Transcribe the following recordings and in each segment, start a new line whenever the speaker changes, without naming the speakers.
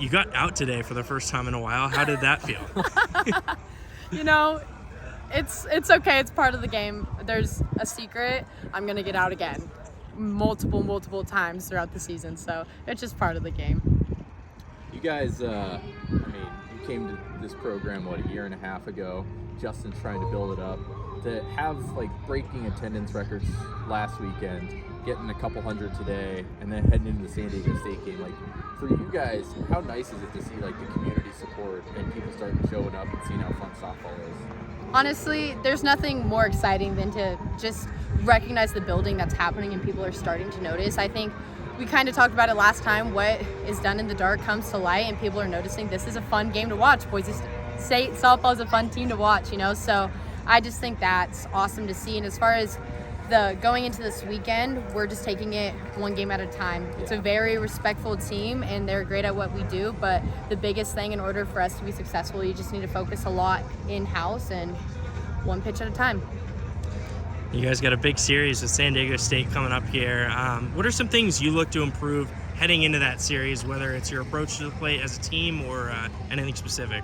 You got out today for the first time in a while. How did that feel?
It's okay. It's part of the game. There's a secret. I'm going to get out again multiple times throughout the season. So it's just part of the game.
You guys, you came to this program, a year and a half ago. Justin's trying to build it up. To have, breaking attendance records last weekend, getting a couple hundred today, and then heading into the San Diego State game, for you guys, how nice is it to see, the community support and people starting showing up and seeing how fun softball is?
Honestly, there's nothing more exciting than to just recognize the building that's happening and people are starting to notice. I think we kind of talked about it last time. What is done in the dark comes to light, and people are noticing this is a fun game to watch. Boise State softball is a fun team to watch, so I just think that's awesome to see. And as far as going into this weekend, we're just taking it one game at a time. It's a very respectful team, and they're great at what we do, but the biggest thing in order for us to be successful, you just need to focus a lot in-house and one pitch at a time.
You guys got a big series with San Diego State coming up here. What are some things you look to improve heading into that series, whether it's your approach to the plate as a team or anything specific?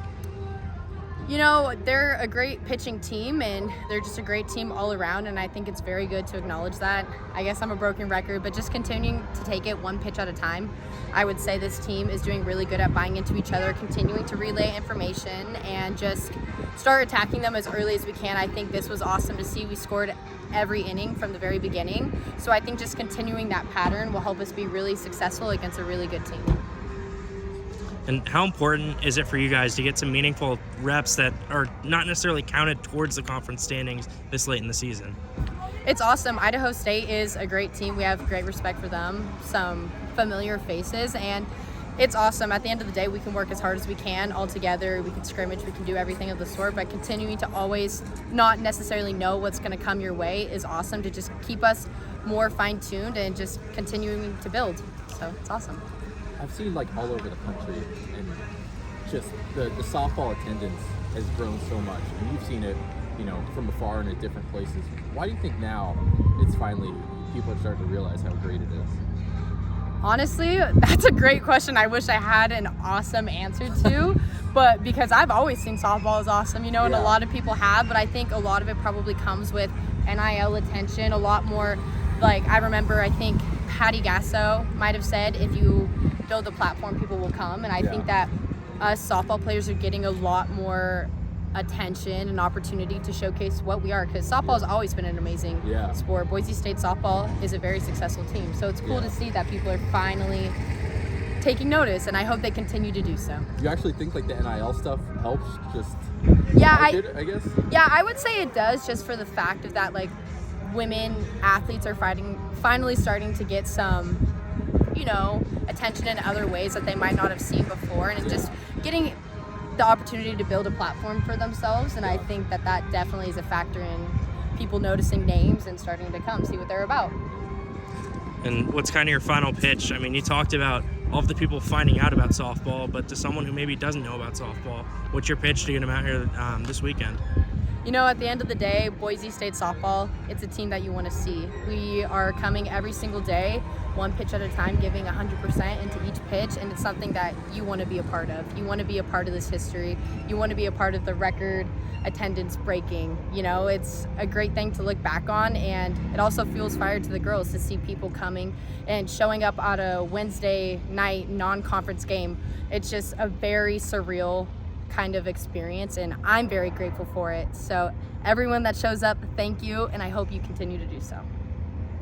They're a great pitching team, and they're just a great team all around, and I think it's very good to acknowledge that. I guess I'm a broken record, but just continuing to take it one pitch at a time. I would say this team is doing really good at buying into each other, continuing to relay information, and just start attacking them as early as we can. I think this was awesome to see. We scored every inning from the very beginning, so I think just continuing that pattern will help us be really successful against a really good team.
And how important is it for you guys to get some meaningful reps that are not necessarily counted towards the conference standings this late in the season?
It's awesome. Idaho State is a great team. We have great respect for them, some familiar faces, and it's awesome. At the end of the day, we can work as hard as we can all together. We can scrimmage, we can do everything of the sort, but continuing to always not necessarily know what's going to come your way is awesome to just keep us more fine-tuned and just continuing to build. So it's awesome.
I've seen all over the country, and just the softball attendance has grown so much. And you've seen it, from afar and at different places. Why do you think now it's finally people are starting to realize how great it is?
Honestly, that's a great question. I wish I had an awesome answer to, but because I've always seen softball as awesome, and a lot of people have, but I think a lot of it probably comes with NIL attention, a lot more. I remember, I think Patty Gasso might have said, if you build a platform, people will come. And I think that us softball players are getting a lot more attention and opportunity to showcase what we are, because softball has always been an amazing sport. Boise State softball is a very successful team. So it's cool to see that people are finally taking notice, and I hope they continue to do so.
Do you actually think the NIL stuff helps I guess?
Yeah, I would say it does, just for the fact of that, women athletes are finally starting to get some, attention in other ways that they might not have seen before, and it's just getting the opportunity to build a platform for themselves. And I think that definitely is a factor in people noticing names and starting to come see what they're about.
And what's kind of your final pitch? You talked about all of the people finding out about softball, but to someone who maybe doesn't know about softball, what's your pitch to get them out here this weekend?
At the end of the day, Boise State softball, it's a team that you want to see. We are coming every single day, one pitch at a time, giving 100% into each pitch, and it's something that you want to be a part of. You want to be a part of this history. You want to be a part of the record attendance breaking. It's a great thing to look back on, and it also fuels fire to the girls to see people coming and showing up at a Wednesday night non-conference game. It's just a very surreal kind of experience, and I'm very grateful for it. So everyone that shows up, thank you, and I hope you continue to do so.